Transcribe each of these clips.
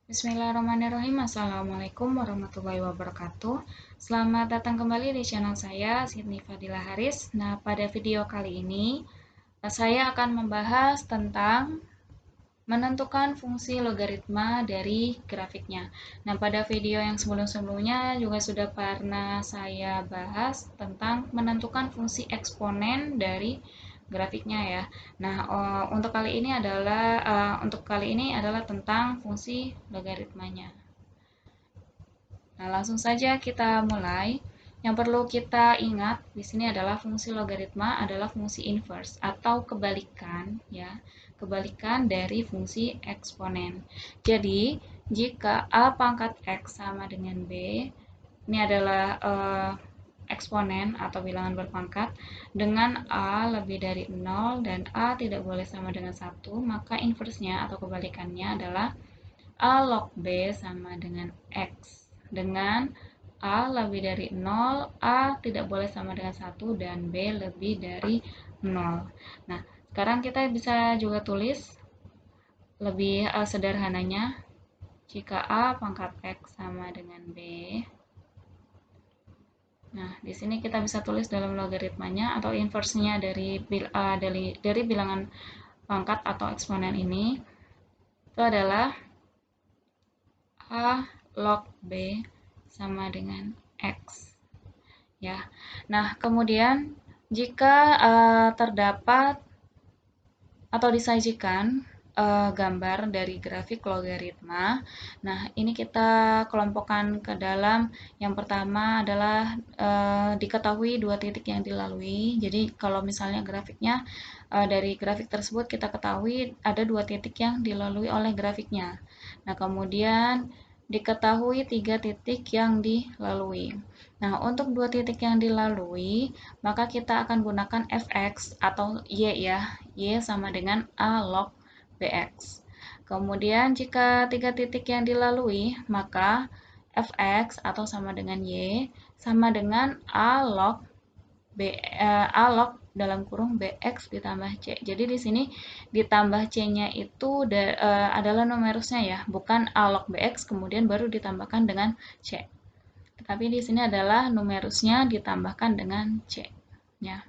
Bismillahirrahmanirrahim. Assalamualaikum warahmatullahi wabarakatuh. Selamat datang kembali di channel saya, Sydney Fadila Haris. Nah, pada video kali ini, saya akan membahas tentang menentukan fungsi logaritma dari grafiknya. Nah, pada video yang sebelum-sebelumnya juga sudah pernah saya bahas tentang menentukan fungsi eksponen dari grafiknya ya. Nah, untuk kali ini adalah tentang fungsi logaritmanya. Nah, langsung saja kita mulai. Yang perlu kita ingat di sini adalah fungsi logaritma adalah fungsi inverse atau kebalikan ya. Kebalikan dari fungsi eksponen. Jadi, jika a pangkat x sama dengan b, ini adalah eksponen atau bilangan berpangkat dengan a lebih dari 0 dan a tidak boleh sama dengan 1, maka inversnya atau kebalikannya adalah a log b sama dengan x dengan a lebih dari 0, a tidak boleh sama dengan 1 dan b lebih dari 0. Nah, sekarang kita bisa juga tulis lebih sederhananya, jika a pangkat x sama dengan b. Nah, di sini kita bisa tulis dalam logaritmanya atau inversenya dari bilangan pangkat atau eksponen ini. Itu adalah a log b sama dengan x. Ya. Nah, kemudian jika terdapat atau disajikan gambar dari grafik logaritma. Nah, ini kita kelompokkan ke dalam, yang pertama adalah diketahui dua titik yang dilalui. Jadi, kalau misalnya grafiknya dari grafik tersebut kita ketahui ada dua titik yang dilalui oleh grafiknya. Nah, kemudian diketahui tiga titik yang dilalui. Nah, untuk dua titik yang dilalui, maka kita akan gunakan fx atau y ya. Y sama dengan a log bx. Kemudian jika tiga titik yang dilalui, maka fx atau sama dengan y sama dengan a log dalam kurung bx ditambah c. Jadi di sini ditambah c-nya itu adalah numerusnya ya, bukan a log bx kemudian baru ditambahkan dengan c. Tetapi di sini adalah numerusnya ditambahkan dengan c. Ya.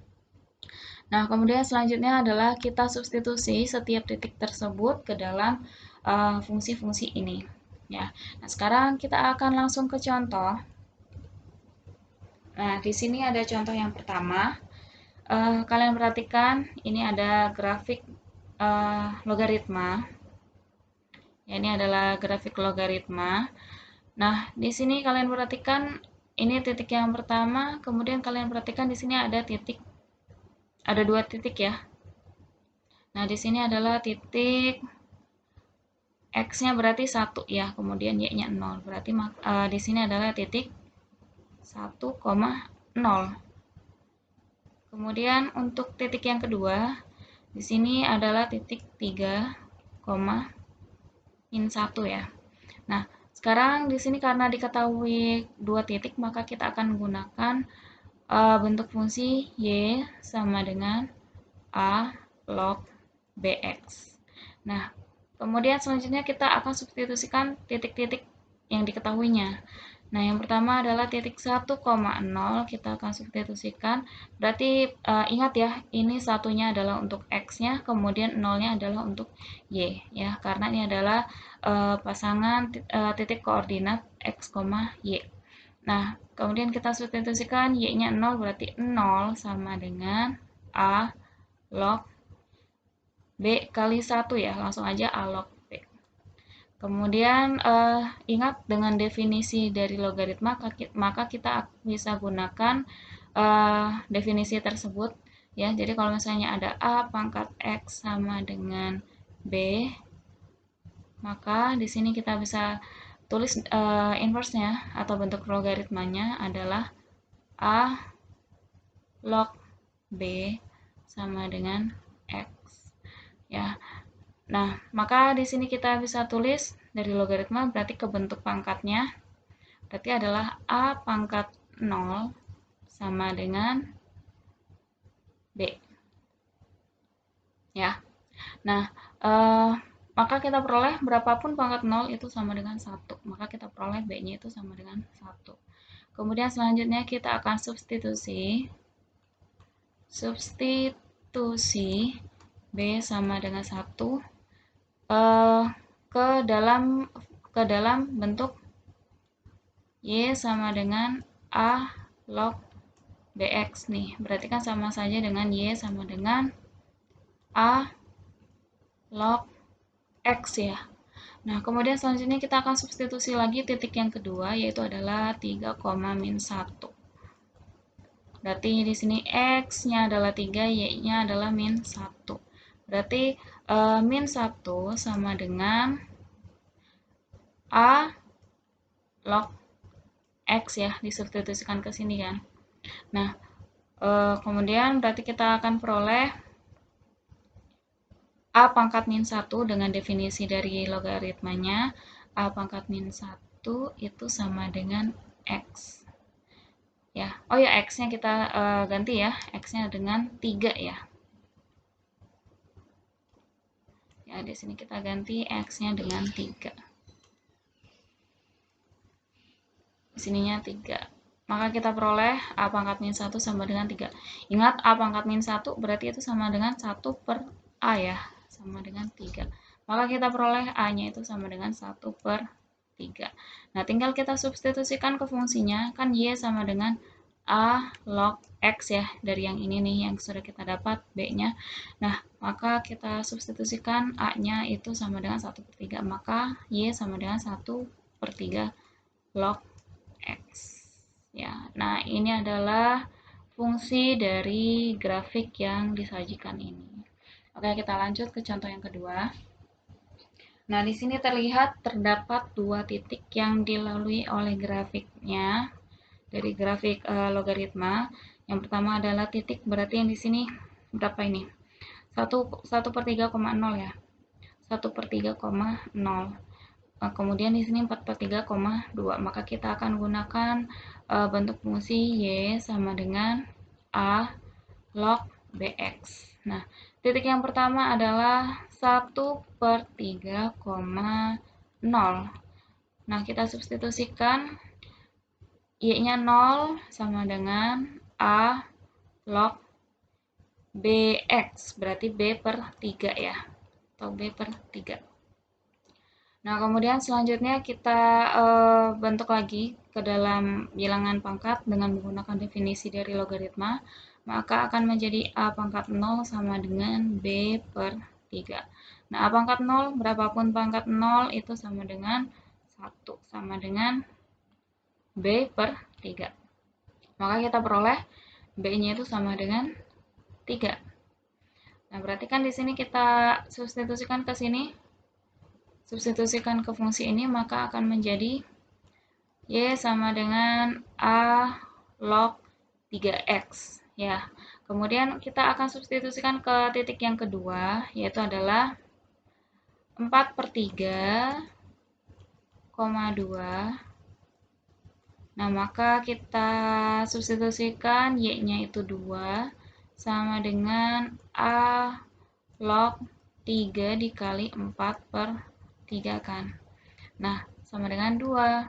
Nah, kemudian selanjutnya adalah kita substitusi setiap titik tersebut ke dalam fungsi-fungsi ini. Ya. Nah, sekarang kita akan langsung ke contoh. Nah, di sini ada contoh yang pertama. Kalian perhatikan, ini ada grafik logaritma. Ya, ini adalah grafik logaritma. Nah, di sini kalian perhatikan, ini titik yang pertama, kemudian kalian perhatikan di sini ada dua titik ya. Nah, di sini adalah titik x-nya berarti 1 ya, kemudian y-nya 0. Berarti di sini adalah titik 1,0. Kemudian untuk titik yang kedua, di sini adalah titik 3,-1 ya. Nah, sekarang di sini karena diketahui dua titik, maka kita akan menggunakan bentuk fungsi y sama dengan a log bx. Nah, kemudian selanjutnya kita akan substitusikan titik-titik yang diketahuinya. Nah, yang pertama adalah titik 1,0 kita akan substitusikan. Berarti ingat ya, ini satunya adalah untuk x-nya, kemudian 0-nya adalah untuk y ya, karena ini adalah pasangan titik koordinat x, y. Nah, kemudian kita substitusikan y-nya 0 berarti 0 sama dengan a log b kali 1 ya, langsung aja a log b. Kemudian ingat dengan definisi dari logaritma, maka kita bisa gunakan definisi tersebut ya. Jadi kalau misalnya ada a pangkat x sama dengan b, maka di sini kita bisa tulis inverse-nya atau bentuk logaritmanya adalah a log b sama dengan x ya. Nah, maka di sini kita bisa tulis dari logaritma berarti ke bentuk pangkatnya berarti adalah a pangkat 0 sama dengan b. Ya. Nah, maka kita peroleh berapapun pangkat 0 itu sama dengan 1. Maka kita peroleh B-nya itu sama dengan 1. Kemudian selanjutnya kita akan substitusi B sama dengan 1 ke dalam bentuk Y sama dengan A log BX nih. Berarti kan sama saja dengan Y sama dengan A log X ya. Nah, kemudian selanjutnya kita akan substitusi lagi titik yang kedua, yaitu adalah 3, min 1. Berarti di sini X-nya adalah 3, Y-nya adalah min 1. Berarti min 1 sama dengan A log X ya, disubstitusikan ke sini kan. Nah, kemudian berarti kita akan peroleh A pangkat min 1 dengan definisi dari logaritmanya. A pangkat min 1 itu sama dengan X. Ya, oh ya, X-nya kita ganti ya. X-nya dengan 3 ya. Ya, di sini kita ganti X-nya dengan 3. Di sininya 3. Maka kita peroleh A pangkat min 1 sama dengan 3. Ingat, A pangkat min 1 berarti itu sama dengan 1 per A ya. Sama dengan 3. Maka kita peroleh A-nya itu sama dengan 1 per 3. Nah, tinggal kita substitusikan ke fungsinya. Kan Y sama dengan A log X ya. Dari yang ini nih, yang sudah kita dapat B-nya. Nah, maka kita substitusikan A-nya itu sama dengan 1 per 3. Maka Y sama dengan 1 per 3 log X. Ya, nah ini adalah fungsi dari grafik yang disajikan ini. Oke, kita lanjut ke contoh yang kedua. Nah, di sini terdapat dua titik yang dilalui oleh grafiknya dari grafik logaritma. Yang pertama adalah titik, berarti yang di sini berapa ini? 1 per 3,0 ya. 1 per 3,0. Kemudian di sini 4 per 3,2. Maka kita akan gunakan bentuk fungsi Y sama dengan A log BX. Nah, titik yang pertama adalah 1 per 3,0. Nah, kita substitusikan Y-nya 0 sama dengan A log BX. Berarti B per 3 ya. Atau B per 3. Nah, kemudian selanjutnya kita bentuk lagi ke dalam bilangan pangkat dengan menggunakan definisi dari logaritma, maka akan menjadi A pangkat 0 sama dengan B per 3. Nah, A pangkat 0, berapapun pangkat 0 itu sama dengan 1, sama dengan B per 3. Maka kita peroleh B-nya itu sama dengan 3. Nah, berarti kan di sini kita substitusikan ke sini. Substitusikan ke fungsi ini, maka akan menjadi Y sama dengan A log 3X. Ya. Kemudian kita akan substitusikan ke titik yang kedua, yaitu adalah 4 per 3,2. Nah, maka kita substitusikan Y-nya itu 2, sama dengan A log 3 dikali 4 per 3 kan. Nah, sama dengan 2.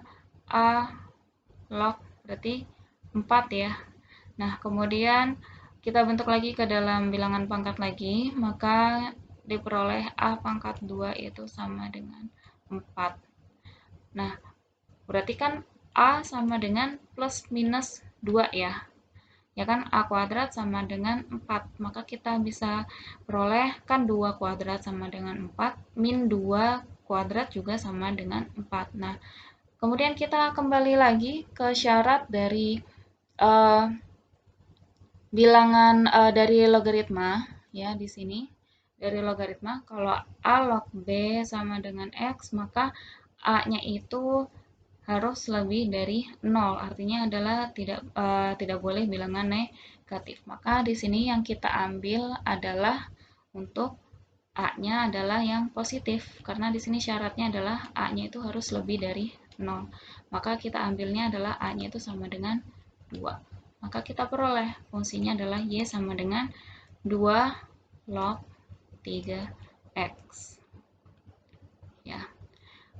A log berarti 4 ya. Nah, kemudian kita bentuk lagi ke dalam bilangan pangkat lagi, maka diperoleh A pangkat 2 itu sama dengan 4. Nah, berarti kan A sama dengan plus minus 2 ya. Ya kan, A kuadrat sama dengan 4. Maka kita bisa peroleh kan 2 kuadrat sama dengan 4, min 2 kuadrat juga sama dengan 4. Nah, kemudian kita kembali lagi ke syarat dari bilangan dari logaritma ya di sini. Dari logaritma kalau A log B sama dengan X, maka A-nya itu harus lebih dari 0. Artinya adalah tidak boleh bilangan negatif. Maka di sini yang kita ambil adalah untuk A-nya adalah yang positif, karena di sini syaratnya adalah A-nya itu harus lebih dari 0. Maka kita ambilnya adalah A-nya itu sama dengan 2. Maka kita peroleh fungsinya adalah Y sama dengan 2 log 3X. ya.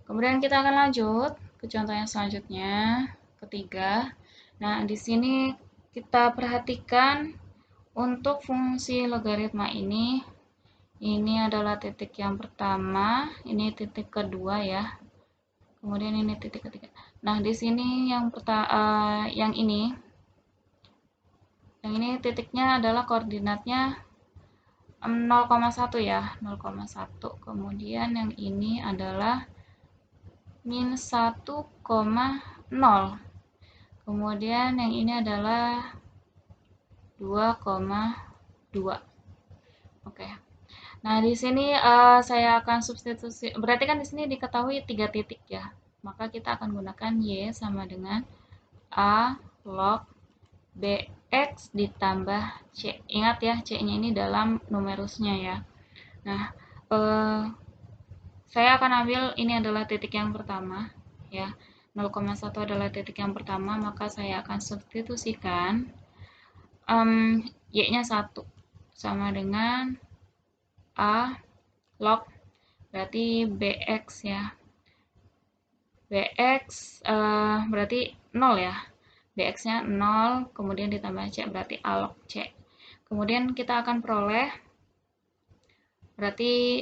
Kemudian kita akan lanjut ke contoh yang selanjutnya, ketiga. Nah, di sini kita perhatikan untuk fungsi logaritma ini adalah titik yang pertama, ini titik kedua ya. Kemudian ini titik ketiga. Nah, di sini yang ini titiknya adalah koordinatnya 0,1 ya, 0,1. Kemudian yang ini adalah min 1,0. Kemudian yang ini adalah 2,2. Oke. Nah, di sini saya akan substitusi. Berarti kan di sini diketahui 3 titik ya. Maka kita akan gunakan Y sama dengan A log BX ditambah C. Ingat ya, C-nya ini dalam numerusnya ya. Nah, saya akan ambil ini adalah titik yang pertama ya. 0,1 adalah titik yang pertama, maka saya akan substitusikan Y-nya 1 sama dengan A log, berarti BX ya. BX berarti 0 ya. BX-nya 0, kemudian ditambah C, berarti A log C. Kemudian kita akan peroleh, berarti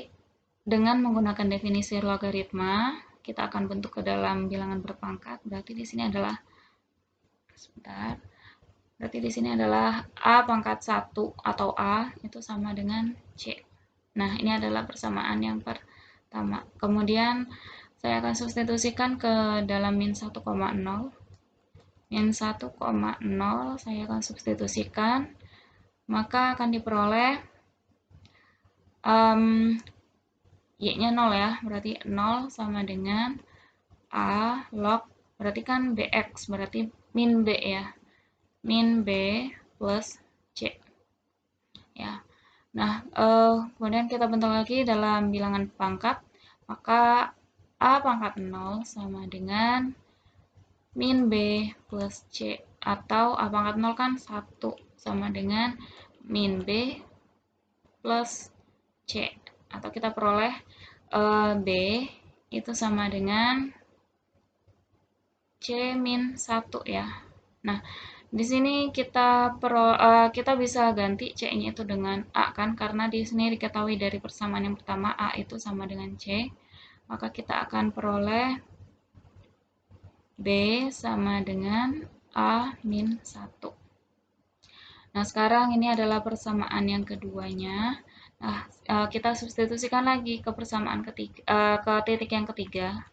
dengan menggunakan definisi logaritma, kita akan bentuk ke dalam bilangan berpangkat. Berarti di sini adalah, sebentar, berarti di sini adalah A pangkat 1 atau A itu sama dengan C. Nah, ini adalah persamaan yang pertama. Kemudian saya akan substitusikan ke dalam min 1,0. Min 1,0 saya akan substitusikan, maka akan diperoleh Y-nya 0 ya, berarti 0 sama dengan A log, berarti kan BX, berarti min B ya, min B plus C ya. Nah, kemudian kita bentuk lagi dalam bilangan pangkat, maka A pangkat 0 sama dengan min B plus C, atau A pangkat 0 kan 1 sama dengan min B plus C, atau kita peroleh B itu sama dengan C min 1 ya. Nah, di sini kita bisa ganti C-nya itu dengan A kan, karena di sini diketahui dari persamaan yang pertama A itu sama dengan C. Maka kita akan peroleh B sama dengan A min 1. Nah, sekarang ini adalah persamaan yang keduanya. Nah, kita substitusikan lagi ke persamaan ketiga, ke titik yang ketiga.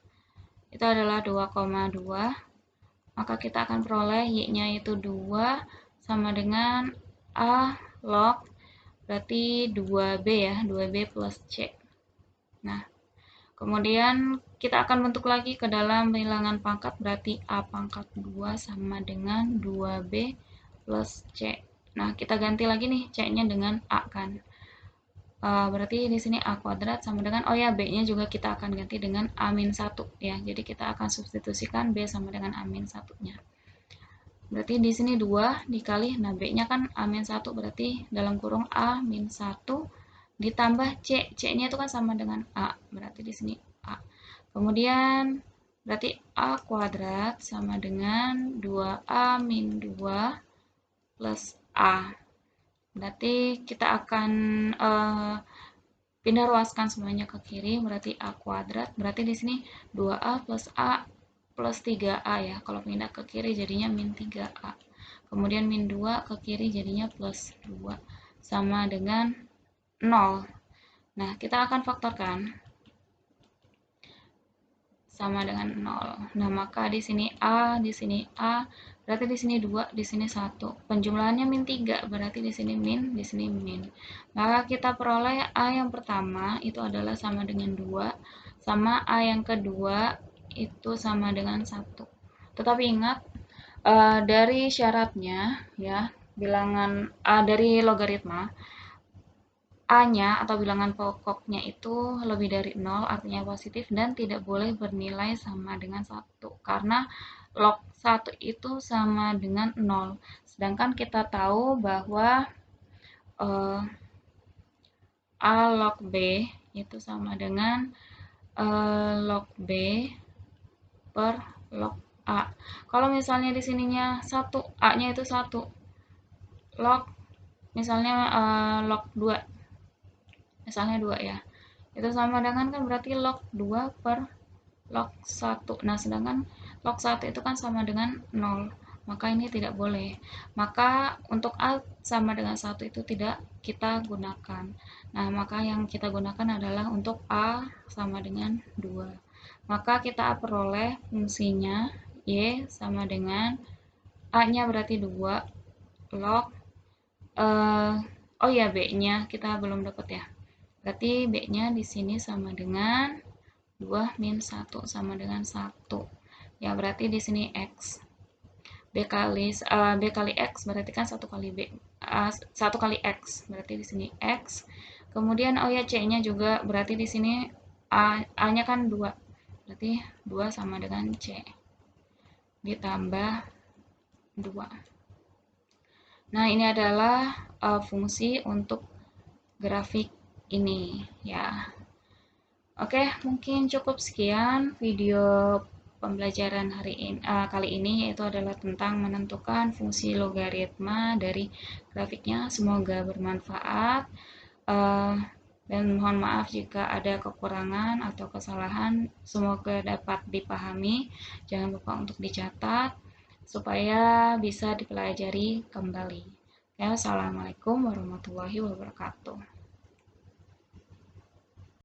Itu adalah 2,2. Maka kita akan peroleh Y-nya itu 2 sama dengan A log, berarti 2B ya, 2B plus C. Nah, kemudian kita akan bentuk lagi ke dalam bilangan pangkat, berarti A pangkat 2 sama dengan 2B plus C. Nah, kita ganti lagi nih C-nya dengan A kan. Berarti di sini A kuadrat sama dengan, oh ya, B-nya juga kita akan ganti dengan A-1 ya. Jadi kita akan substitusikan B sama dengan A-1-nya. Berarti di sini 2 dikali, nah B-nya kan A-1, berarti dalam kurung A-1 ditambah C. C-nya itu kan sama dengan A, berarti di sini A. Kemudian berarti A kuadrat sama dengan 2A-2 plus A. Berarti kita akan pindah ruaskan semuanya ke kiri, berarti A kuadrat. Berarti di sini 2A plus A plus 3A ya. Kalau pindah ke kiri jadinya min 3A. Kemudian min 2 ke kiri jadinya plus 2. Sama dengan 0. Nah, kita akan faktorkan. Sama dengan 0. Nah, maka di sini A, berarti di sini 2, di sini 1. Penjumlahannya min 3, berarti di sini min, di sini min. Maka kita peroleh A yang pertama itu adalah sama dengan 2, sama A yang kedua itu sama dengan 1. Tetapi ingat, dari syaratnya ya, bilangan dari logaritma, A-nya atau bilangan pokoknya itu lebih dari 0, artinya positif, dan tidak boleh bernilai sama dengan 1, karena log 1 itu sama dengan 0. Sedangkan kita tahu bahwa A log B itu sama dengan log B per log A. Kalau misalnya di sininya 1, A-nya itu 1, log misalnya log 2, misalnya 2 ya. Itu sama dengan kan berarti log 2 per log 1. Nah, sedangkan log 1 itu kan sama dengan 0. Maka ini tidak boleh. Maka untuk A sama dengan 1 itu tidak kita gunakan. Nah, maka yang kita gunakan adalah untuk A sama dengan 2. Maka kita peroleh fungsinya Y sama dengan A-nya berarti 2 log oh ya, B-nya kita belum dapat ya. Berarti B-nya di sini sama dengan 2 min 1 sama dengan 1. Ya, berarti di sini X. B kali X berarti kan 1 kali B. 1 kali X. Berarti di sini X. Kemudian oh ya, C-nya juga berarti di sini A-nya kan 2. Berarti 2 sama dengan C. Ditambah 2. Nah, ini adalah fungsi untuk grafik ini ya. Oke, mungkin cukup sekian video pembelajaran kali ini, yaitu adalah tentang menentukan fungsi logaritma dari grafiknya. Semoga bermanfaat, dan mohon maaf jika ada kekurangan atau kesalahan. Semoga dapat dipahami. Jangan lupa untuk dicatat supaya bisa dipelajari kembali. Ya, assalamualaikum warahmatullahi wabarakatuh.